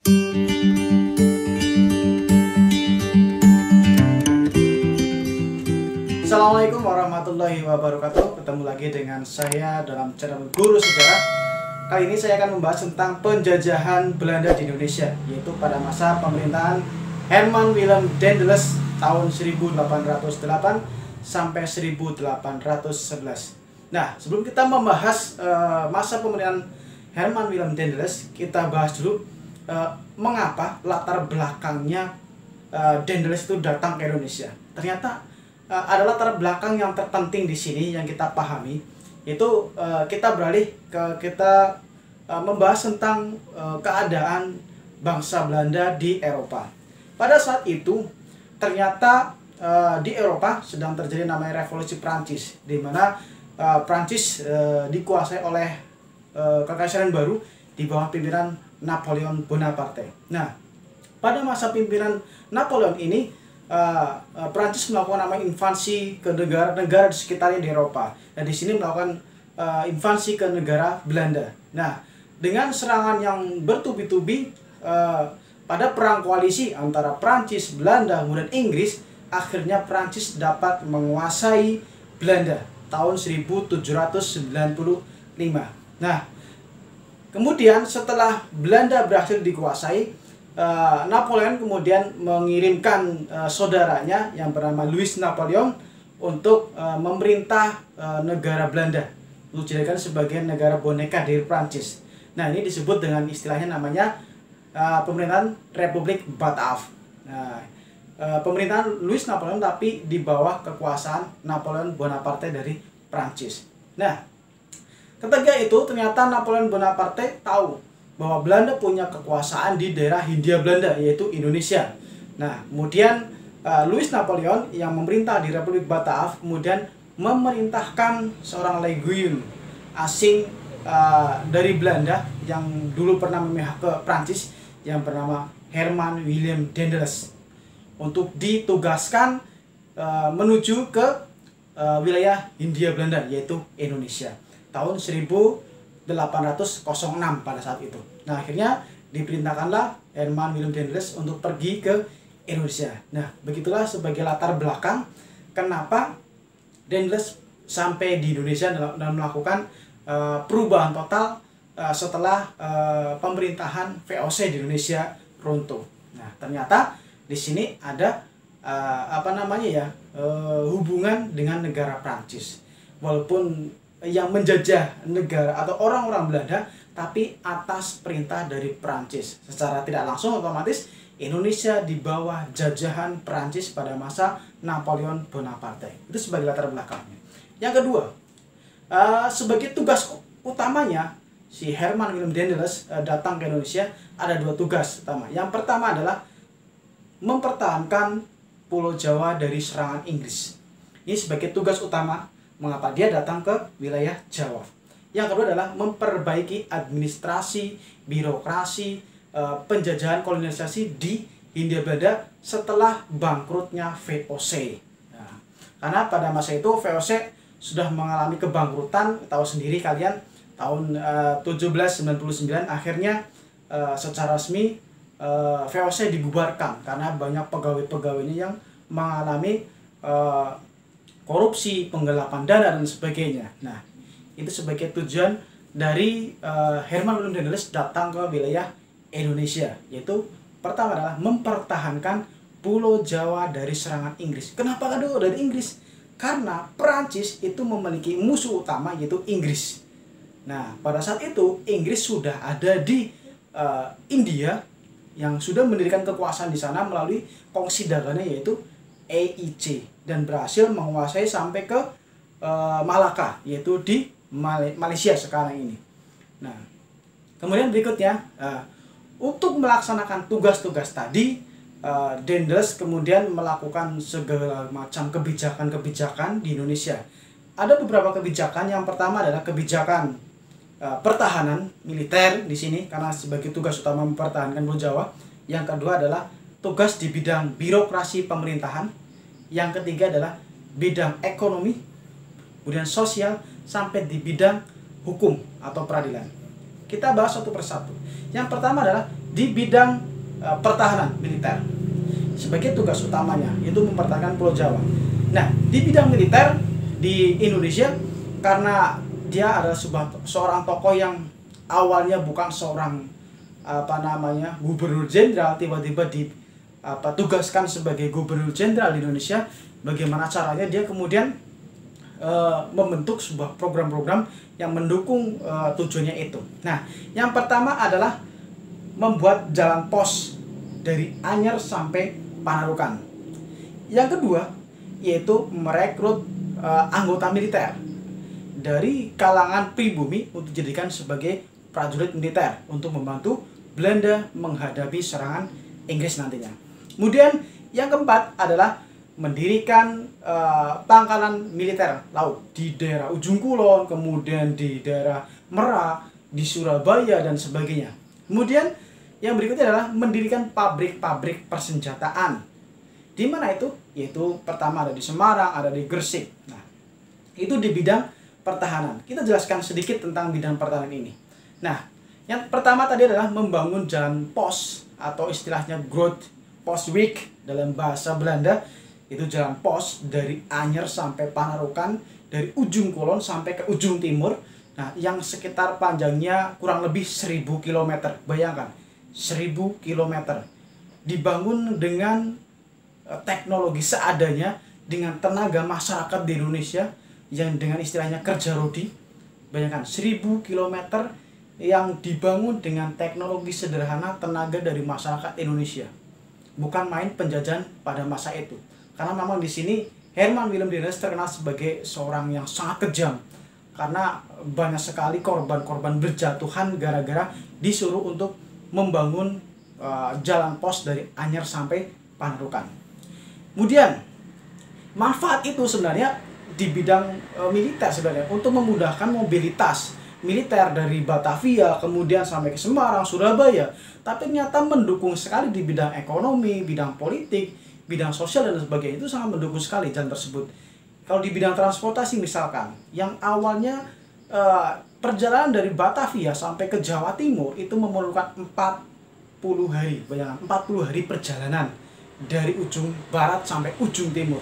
Assalamualaikum warahmatullahi wabarakatuh. Ketemu lagi dengan saya dalam channel Guru Sejarah. Kali ini saya akan membahas tentang penjajahan Belanda di Indonesia, yaitu pada masa pemerintahan Herman Willem Daendels tahun 1808 sampai 1811. Nah, sebelum kita membahas masa pemerintahan Herman Willem Daendels, kita bahas dulu mengapa latar belakangnya Daendels itu datang ke Indonesia. Ternyata ada latar belakang yang terpenting di sini yang kita pahami, yaitu kita beralih ke membahas tentang keadaan bangsa Belanda di Eropa. Pada saat itu ternyata di Eropa sedang terjadi namanya Revolusi Prancis, di mana Prancis dikuasai oleh Kekaisaran baru di bawah pimpinan Napoleon Bonaparte. Nah, pada masa pimpinan Napoleon ini Prancis melakukan namanya invasi ke negara-negara di sekitarnya di Eropa. Nah, di sini melakukan invasi ke negara Belanda. Nah, dengan serangan yang bertubi-tubi pada perang koalisi antara Prancis, Belanda, kemudian Inggris, akhirnya Prancis dapat menguasai Belanda tahun 1795. Nah, kemudian setelah Belanda berhasil dikuasai, Napoleon kemudian mengirimkan saudaranya yang bernama Louis Napoleon untuk memerintah negara Belanda, untuk dijadikan sebagai negara boneka dari Prancis. Nah, ini disebut dengan istilahnya namanya pemerintahan Republik Bataaf. Nah, pemerintahan Louis Napoleon tapi di bawah kekuasaan Napoleon Bonaparte dari Prancis. Nah, ketika itu ternyata Napoleon Bonaparte tahu bahwa Belanda punya kekuasaan di daerah Hindia Belanda, yaitu Indonesia. Nah, kemudian Louis Napoleon yang memerintah di Republik Bataaf kemudian memerintahkan seorang legiun asing dari Belanda yang dulu pernah memihak ke Prancis yang bernama Herman Willem Daendels untuk ditugaskan menuju ke wilayah Hindia Belanda, yaitu Indonesia tahun 1806 pada saat itu. Nah, akhirnya diperintahkanlah Herman Willem Daendels untuk pergi ke Indonesia. Nah, begitulah sebagai latar belakang kenapa Daendels sampai di Indonesia dan melakukan perubahan total setelah pemerintahan VOC di Indonesia runtuh. Nah, ternyata di sini ada hubungan dengan negara Prancis. Walaupun yang menjajah negara atau orang-orang Belanda, tapi atas perintah dari Prancis. Secara tidak langsung otomatis Indonesia di bawah jajahan Prancis pada masa Napoleon Bonaparte. Itu sebagai latar belakangnya. Yang kedua, sebagai tugas utamanya si Herman Willem Daendels datang ke Indonesia, ada dua tugas utama. Yang pertama adalah mempertahankan Pulau Jawa dari serangan Inggris. Ini sebagai tugas utama mengapa dia datang ke wilayah Jawa. Yang kedua adalah memperbaiki administrasi, birokrasi, penjajahan kolonisasi di Hindia Belanda setelah bangkrutnya VOC. Nah, karena pada masa itu VOC sudah mengalami kebangkrutan, tahu sendiri kalian, tahun 1799 akhirnya secara resmi VOC dibubarkan karena banyak pegawai-pegawainya yang mengalami korupsi, penggelapan dana dan sebagainya. Nah, itu sebagai tujuan dari Herman Willem Daendels datang ke wilayah Indonesia, yaitu pertama adalah mempertahankan Pulau Jawa dari serangan Inggris. Kenapa dari Inggris? Karena Prancis itu memiliki musuh utama, yaitu Inggris. Nah, pada saat itu Inggris sudah ada di India yang sudah mendirikan kekuasaan di sana melalui kongsi dagangnya, yaitu EIC, dan berhasil menguasai sampai ke Malaka, yaitu di Malaysia sekarang ini. Nah, kemudian berikutnya untuk melaksanakan tugas-tugas tadi, Daendels kemudian melakukan segala macam kebijakan-kebijakan di Indonesia. Ada beberapa kebijakan. Yang pertama adalah kebijakan pertahanan militer di sini karena sebagai tugas utama mempertahankan Pulau Jawa. Yang kedua adalah tugas di bidang birokrasi pemerintahan. Yang ketiga adalah bidang ekonomi, kemudian sosial, sampai di bidang hukum atau peradilan. Kita bahas satu persatu. Yang pertama adalah di bidang pertahanan militer. Sebagai tugas utamanya itu mempertahankan Pulau Jawa. Nah, di bidang militer di Indonesia, karena dia adalah seorang tokoh yang awalnya bukan seorang gubernur jenderal, tiba-tiba tugaskan sebagai gubernur jenderal di Indonesia. Bagaimana caranya dia kemudian membentuk sebuah program-program yang mendukung tujuannya itu. Nah, yang pertama adalah membuat jalan pos dari Anyer sampai Panarukan. Yang kedua yaitu merekrut anggota militer dari kalangan pribumi untuk dijadikan sebagai prajurit militer untuk membantu Belanda menghadapi serangan Inggris nantinya. Kemudian yang keempat adalah mendirikan pangkalan militer laut di daerah Ujung Kulon, kemudian di daerah Merak, di Surabaya dan sebagainya. Kemudian yang berikutnya adalah mendirikan pabrik-pabrik persenjataan. Di mana itu? Yaitu pertama ada di Semarang, ada di Gresik. Nah, itu di bidang pertahanan. Kita jelaskan sedikit tentang bidang pertahanan ini. Nah, yang pertama tadi adalah membangun jalan pos atau istilahnya Groot Postweg dalam bahasa Belanda. Itu jalan pos dari Anyer sampai Panarukan, dari ujung kulon sampai ke ujung timur. Nah, yang sekitar panjangnya kurang lebih 1000 km. Bayangkan, 1000 km. Dibangun dengan teknologi seadanya, dengan tenaga masyarakat di Indonesia yang dengan istilahnya kerja rodi. Bayangkan, 1000 km yang dibangun dengan teknologi sederhana, tenaga dari masyarakat Indonesia. Bukan main penjajahan pada masa itu. Karena memang di sini Herman Willem Dennis terkenal sebagai seorang yang sangat kejam. Karena banyak sekali korban-korban berjatuhan gara-gara disuruh untuk membangun jalan pos dari Anyer sampai Panarukan. Kemudian manfaat itu sebenarnya di bidang militer sebenarnya untuk memudahkan mobilitas militer dari Batavia kemudian sampai ke Semarang, Surabaya. Tapi ternyata mendukung sekali di bidang ekonomi, bidang politik, bidang sosial dan sebagainya. Itu sangat mendukung sekali jalan tersebut. Kalau di bidang transportasi misalkan, yang awalnya perjalanan dari Batavia sampai ke Jawa Timur itu memerlukan 40 hari. Bayangkan, 40 hari perjalanan dari ujung barat sampai ujung timur.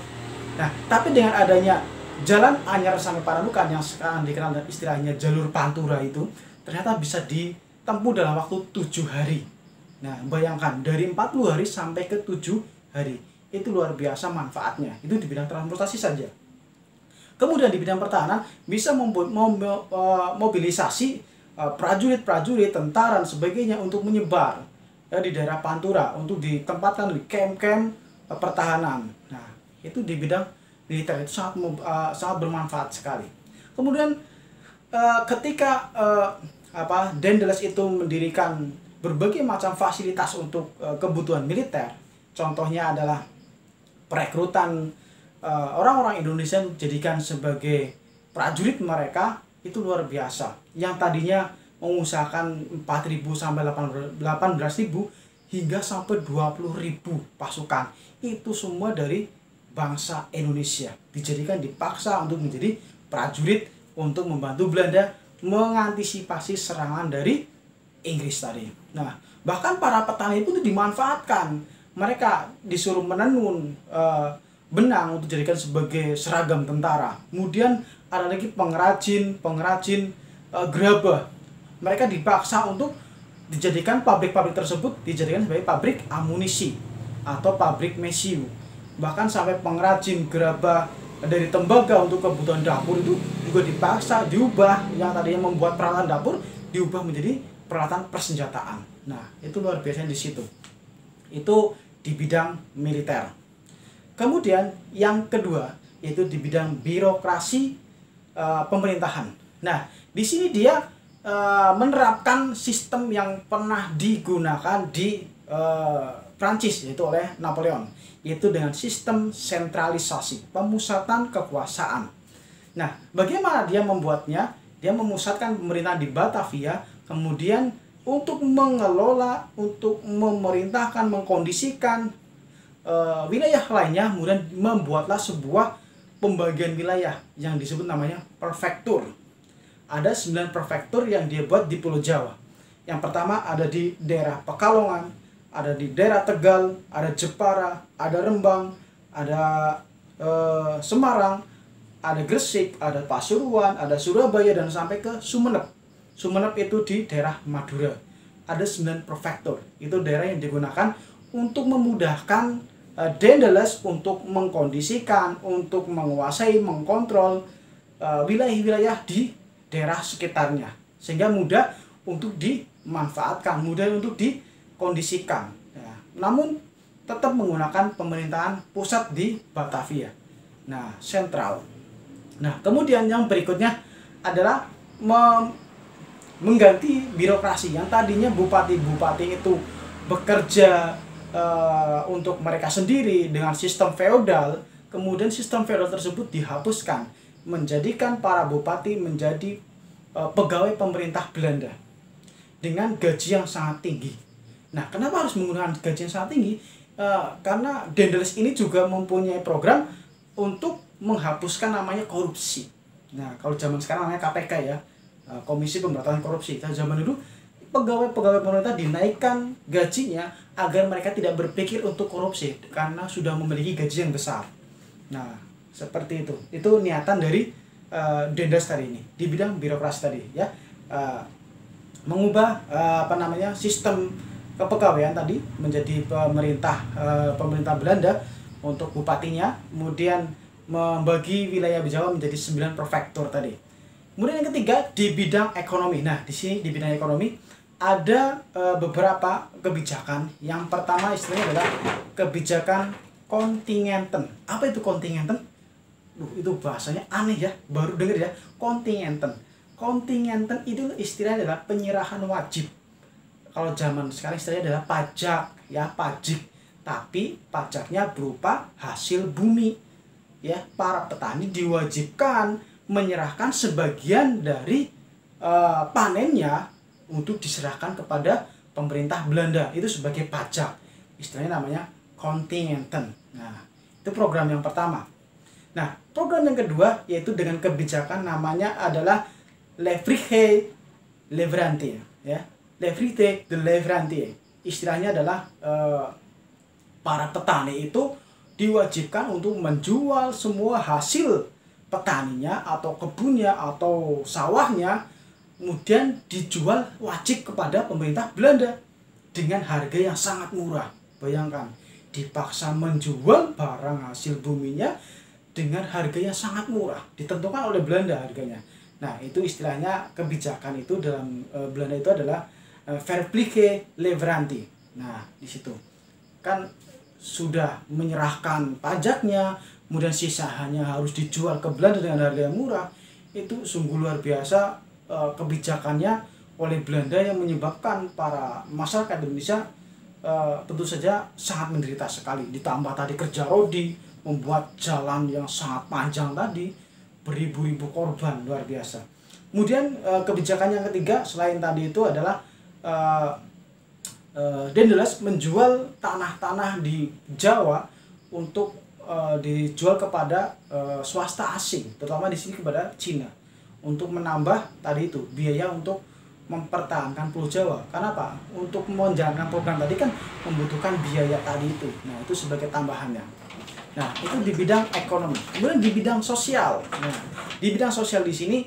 Nah, tapi dengan adanya jalan Anyer sampai Panarukan yang sekarang dikenal dengan istilahnya jalur Pantura itu ternyata bisa ditempuh dalam waktu 7 hari. Nah, bayangkan dari 40 hari sampai ke 7 hari. Itu luar biasa manfaatnya. Itu di bidang transportasi saja. Kemudian di bidang pertahanan bisa mobilisasi prajurit-prajurit, tentara dan sebagainya untuk menyebar di daerah Pantura untuk ditempatkan di camp-camp pertahanan. Nah, itu di bidang militer itu sangat bermanfaat sekali. Kemudian ketika Dendeles itu mendirikan berbagai macam fasilitas untuk kebutuhan militer, contohnya adalah perekrutan orang-orang Indonesia dijadikan sebagai prajurit mereka, itu luar biasa. Yang tadinya mengusahakan 4.000 sampai 18.000 hingga sampai 20.000 pasukan. Itu semua dari bangsa Indonesia dijadikan, dipaksa untuk menjadi prajurit untuk membantu Belanda mengantisipasi serangan dari Inggris tadi. Nah, bahkan para petani pun itu dimanfaatkan. Mereka disuruh menenun benang untuk dijadikan sebagai seragam tentara. Kemudian ada lagi pengrajin gerabah. Mereka dipaksa untuk dijadikan pabrik-pabrik tersebut dijadikan sebagai pabrik amunisi atau pabrik mesiu. Bahkan sampai pengrajin gerabah dari tembaga untuk kebutuhan dapur itu juga dipaksa diubah, yang tadinya membuat peralatan dapur diubah menjadi peralatan persenjataan. Nah, itu luar biasa di situ. Itu di bidang militer. Kemudian yang kedua yaitu di bidang birokrasi pemerintahan. Nah, di sini dia menerapkan sistem yang pernah digunakan di Prancis yaitu oleh Napoleon, yaitu dengan sistem sentralisasi, pemusatan kekuasaan. Nah, bagaimana dia membuatnya? Dia memusatkan pemerintahan di Batavia, kemudian untuk mengelola, untuk memerintahkan, mengkondisikan wilayah lainnya, kemudian membuatlah sebuah pembagian wilayah yang disebut namanya prefektur. Ada 9 prefektur yang dia buat di Pulau Jawa. Yang pertama ada di daerah Pekalongan, ada di daerah Tegal, ada Jepara, ada Rembang, ada Semarang, ada Gresik, ada Pasuruan, ada Surabaya, dan sampai ke Sumeneb. Sumeneb itu di daerah Madura. Ada 9 prefektur. Itu daerah yang digunakan untuk memudahkan Daedalus untuk mengkondisikan, untuk menguasai, mengkontrol wilayah-wilayah di daerah sekitarnya, sehingga mudah untuk dimanfaatkan, mudah untuk dikondisikan. Ya, namun tetap menggunakan pemerintahan pusat di Batavia. Nah, sentral. Nah, kemudian yang berikutnya adalah mengganti birokrasi yang tadinya bupati-bupati itu bekerja untuk mereka sendiri dengan sistem feodal. Kemudian sistem feodal tersebut dihapuskan, menjadikan para bupati menjadi pegawai pemerintah Belanda dengan gaji yang sangat tinggi. Nah, kenapa harus menggunakan gaji yang sangat tinggi? Karena Daedalus ini juga mempunyai program untuk menghapuskan namanya korupsi. Nah, kalau zaman sekarang namanya KPK ya, Komisi Pemberantasan Korupsi. Kalau zaman dulu pegawai-pegawai pemerintah dinaikkan gajinya agar mereka tidak berpikir untuk korupsi karena sudah memiliki gaji yang besar. Nah, seperti itu. Itu niatan dari Daedalus tadi ini di bidang birokrasi tadi ya. Mengubah sistem kepegawaian tadi menjadi pemerintah Belanda untuk bupatinya, kemudian membagi wilayah Jawa menjadi 9 prefektur tadi. Kemudian yang ketiga di bidang ekonomi. Nah, di sini di bidang ekonomi ada beberapa kebijakan. Yang pertama istilahnya adalah kebijakan kontingenten. Apa itu kontingenten? Itu bahasanya aneh ya, baru dengar ya, kontingenten. Kontingenten itu istilahnya adalah penyerahan wajib. Kalau zaman sekarang istilahnya adalah pajak ya, pajak. Tapi pajaknya berupa hasil bumi. Ya, para petani diwajibkan menyerahkan sebagian dari panennya untuk diserahkan kepada pemerintah Belanda. Itu sebagai pajak. Istilahnya namanya kontingenten. Nah, itu program yang pertama. Nah, program yang kedua yaitu dengan kebijakan namanya adalah Levrige Leverante ya. Levrige de Leverante. Istilahnya adalah para petani itu diwajibkan untuk menjual semua hasil petaninya atau kebunnya atau sawahnya, kemudian dijual wajib kepada pemerintah Belanda dengan harga yang sangat murah. Bayangkan, dipaksa menjual barang hasil buminya dengan harga yang sangat murah, ditentukan oleh Belanda harganya. Nah, itu istilahnya kebijakan itu dalam Belanda itu adalah Verplichte Leverante. Nah, di situ kan sudah menyerahkan pajaknya, kemudian sisa hanya harus dijual ke Belanda dengan harga yang murah. Itu sungguh luar biasa kebijakannya oleh Belanda yang menyebabkan para masyarakat Indonesia tentu saja sangat menderita sekali. Ditambah tadi kerja rodi, membuat jalan yang sangat panjang tadi, beribu-ribu korban, luar biasa. Kemudian kebijakan yang ketiga selain tadi itu adalah Daedalus menjual tanah-tanah di Jawa untuk dijual kepada swasta asing, terutama di sini kepada Cina, untuk menambah tadi itu biaya untuk mempertahankan Pulau Jawa. Karena apa? Untuk menjalankan program tadi kan membutuhkan biaya tadi itu. Nah, itu sebagai tambahannya. Nah, itu di bidang ekonomi. Kemudian di bidang sosial. Nah, di bidang sosial di sini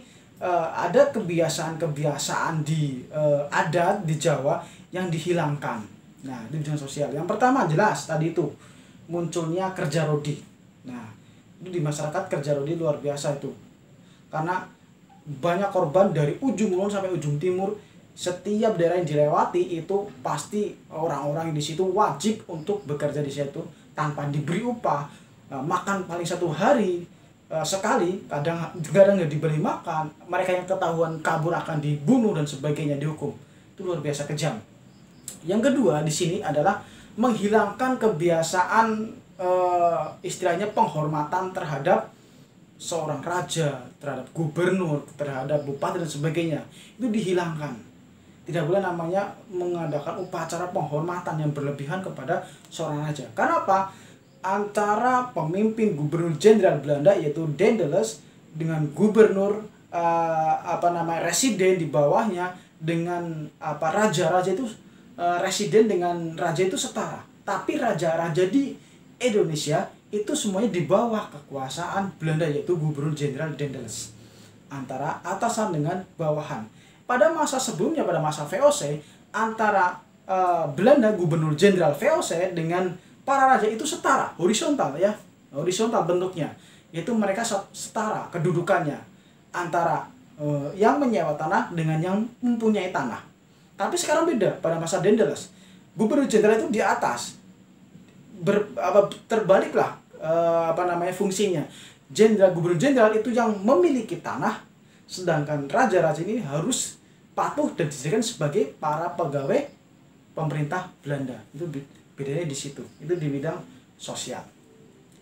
ada kebiasaan-kebiasaan di adat di Jawa yang dihilangkan. Nah, di bidang sosial. Yang pertama jelas tadi itu munculnya kerja rodi. Nah, itu di masyarakat kerja rodi luar biasa itu. Karena banyak korban dari ujung kulon sampai ujung timur. Setiap daerah yang dilewati itu pasti orang-orang di situ wajib untuk bekerja di situ tanpa diberi upah. Makan paling 1 hari sekali, kadang nggak diberi makan. Mereka yang ketahuan kabur akan dibunuh dan sebagainya, dihukum. Itu luar biasa kejam. Yang kedua di sini adalah menghilangkan kebiasaan istilahnya penghormatan terhadap seorang raja, terhadap gubernur, terhadap bupati dan sebagainya. Itu dihilangkan. Tidak boleh namanya mengadakan upacara penghormatan yang berlebihan kepada seorang raja. Karena apa? Antara pemimpin gubernur jenderal Belanda yaitu Daedalus dengan gubernur residen di bawahnya dengan raja-raja itu residen dengan raja itu setara. Tapi raja-raja di Indonesia itu semuanya di bawah kekuasaan Belanda, yaitu Gubernur Jenderal Daendels, antara atasan dengan bawahan. Pada masa sebelumnya, pada masa VOC, antara Belanda Gubernur Jenderal VOC dengan para raja itu setara, horizontal ya, horizontal bentuknya, yaitu mereka setara kedudukannya antara yang menyewa tanah dengan yang mempunyai tanah. Tapi sekarang beda. Pada masa Daendels, Gubernur Jenderal itu di atas, terbaliklah fungsinya. Gubernur Jenderal itu yang memiliki tanah, sedangkan raja-raja ini harus patuh dan dijadikan sebagai para pegawai pemerintah Belanda. Itu bedanya di situ. Itu di bidang sosial.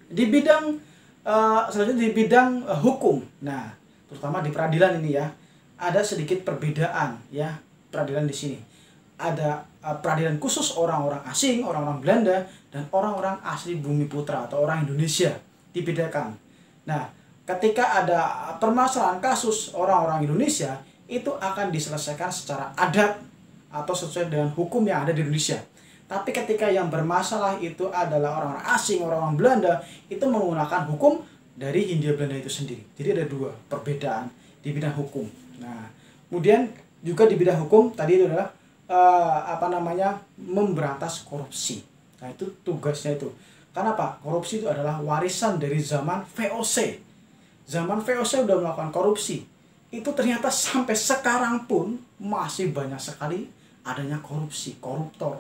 Di bidang selanjutnya di bidang hukum. Nah, terutama di peradilan ini ya, ada sedikit perbedaan ya. Peradilan di sini ada peradilan khusus orang-orang asing, orang-orang Belanda, dan orang-orang asli Bumi Putra atau orang Indonesia, dibedakan. Nah, ketika ada permasalahan kasus orang-orang Indonesia, itu akan diselesaikan secara adat atau sesuai dengan hukum yang ada di Indonesia. Tapi ketika yang bermasalah itu adalah orang-orang asing, orang-orang Belanda, itu menggunakan hukum dari Hindia Belanda itu sendiri. Jadi ada dua perbedaan di bidang hukum. Nah, kemudian juga di bidang hukum tadi itu adalah memberantas korupsi. Nah, itu tugasnya itu. Karena apa? Korupsi itu adalah warisan dari zaman VOC. Zaman VOC udah melakukan korupsi. Itu ternyata sampai sekarang pun masih banyak sekali adanya korupsi, koruptor.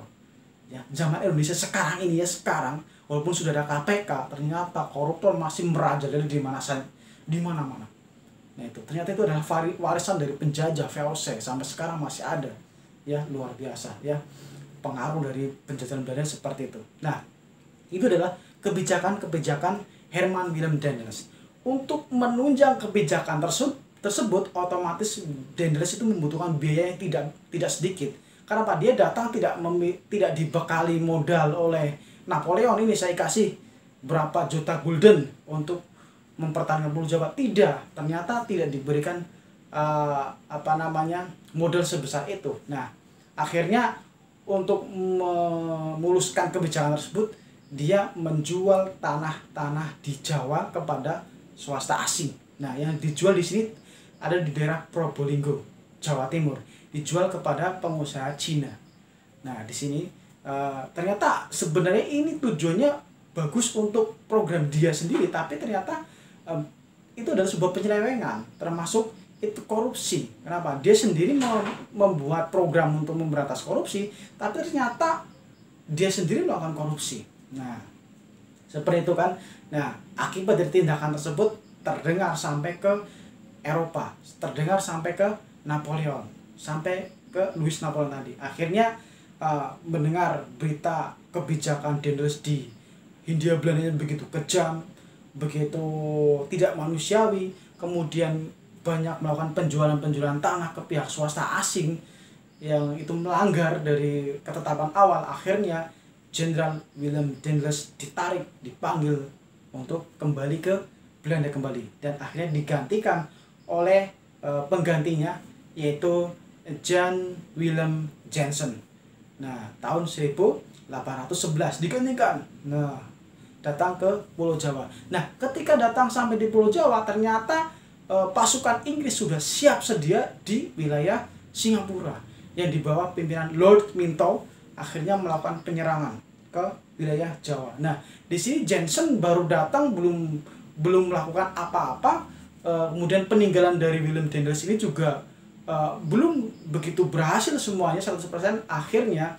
Ya, zaman Indonesia sekarang ini ya, sekarang walaupun sudah ada KPK, ternyata koruptor masih merajalela di mana-mana. Nah, itu ternyata itu adalah warisan dari penjajah VOC, sampai sekarang masih ada. Ya, luar biasa ya, pengaruh dari penjajahan Belanda seperti itu. Nah, itu adalah kebijakan-kebijakan Herman Willem Daendels. Untuk menunjang kebijakan tersebut otomatis Daendels itu membutuhkan biaya yang tidak sedikit. Karena apa? Dia datang tidak dibekali modal oleh Napoleon, ini saya kasih berapa juta gulden untuk mempertahankan Pulau Jawa. Tidak, ternyata tidak diberikan modal sebesar itu. Nah, akhirnya untuk memuluskan kebijakan tersebut, dia menjual tanah-tanah di Jawa kepada swasta asing. Nah, yang dijual di sini ada di daerah Probolinggo, Jawa Timur, dijual kepada pengusaha Cina. Nah, di sini ternyata sebenarnya ini tujuannya bagus untuk program dia sendiri, tapi ternyata itu adalah sebuah penyelewengan, termasuk itu korupsi. Kenapa? Dia sendiri membuat program untuk memberantas korupsi, tapi ternyata dia sendiri melakukan korupsi. Nah, seperti itu kan. Nah, akibat dari tindakan tersebut terdengar sampai ke Eropa, terdengar sampai ke Napoleon, sampai ke Louis Napoleon tadi. Akhirnya mendengar berita kebijakan Daendels di Hindia Belanda yang begitu kejam, begitu tidak manusiawi, kemudian banyak melakukan penjualan tanah ke pihak swasta asing yang itu melanggar dari ketetapan awal. Akhirnya Jenderal Willem Daendels dipanggil untuk kembali ke Belanda kembali, dan akhirnya digantikan oleh penggantinya, yaitu Jan Willem Jansen. Nah, tahun 1811 digantikan. Nah, datang ke Pulau Jawa. Nah, ketika datang sampai di Pulau Jawa, ternyata pasukan Inggris sudah siap sedia di wilayah Singapura yang di bawah pimpinan Lord Minto, akhirnya melakukan penyerangan ke wilayah Jawa. Nah, di sini Jansen baru datang, belum melakukan apa-apa. Kemudian peninggalan dari Willem Daendels ini juga belum begitu berhasil semuanya 100%. Akhirnya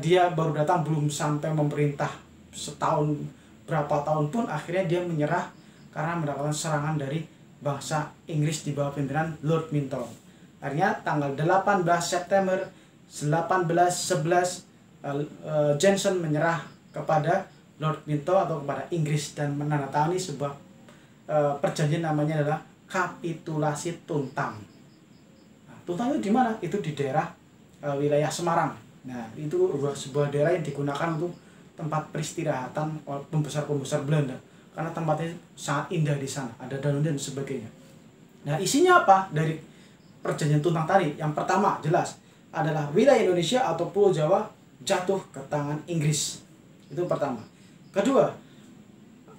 dia baru datang, belum sampai memerintah setahun, berapa tahun pun akhirnya dia menyerah karena mendapatkan serangan dari bangsa Inggris di bawah pimpinan Lord Minto. Akhirnya tanggal 18 September 1811 Jansen menyerah kepada Lord Minto atau kepada Inggris dan menandatangani sebuah perjanjian, namanya adalah Kapitulasi Tuntang. Nah, Tuntang itu di mana? Itu di daerah wilayah Semarang. Nah, itu sebuah daerah yang digunakan untuk tempat peristirahatan pembesar-pembesar Belanda, karena tempatnya sangat indah di sana, ada danau dan sebagainya. Nah, isinya apa dari perjanjian tuntang tadi. Yang pertama jelas adalah wilayah Indonesia atau Pulau Jawa jatuh ke tangan Inggris. Itu pertama. Kedua,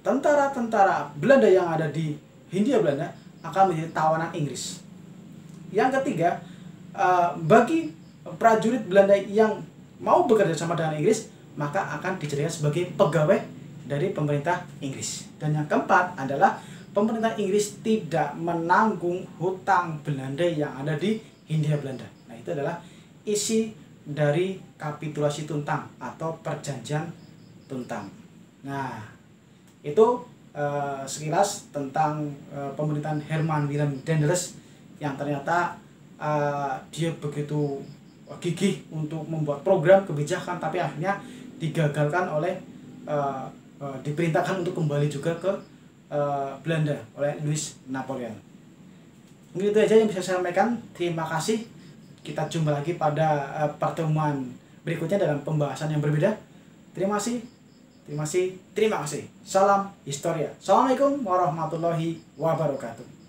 tentara-tentara Belanda yang ada di Hindia Belanda akan menjadi tawanan Inggris. Yang ketiga, bagi prajurit Belanda yang mau bekerja sama dengan Inggris, maka akan dijadikan sebagai pegawai dari pemerintah Inggris. Dan yang keempat adalah pemerintah Inggris tidak menanggung hutang Belanda yang ada di Hindia Belanda. Nah, itu adalah isi dari kapitulasi Tuntang atau perjanjian Tuntang. Nah, itu sekilas tentang pemerintahan Herman Willem Daendels yang ternyata dia begitu gigih untuk membuat program kebijakan, tapi akhirnya digagalkan oleh diperintahkan untuk kembali juga ke Belanda oleh Louis Napoleon. Mungkin itu aja yang bisa saya sampaikan. Terima kasih. Kita jumpa lagi pada pertemuan berikutnya dalam pembahasan yang berbeda. Terima kasih. Terima kasih. Terima kasih. Salam Historia. Assalamualaikum warahmatullahi wabarakatuh.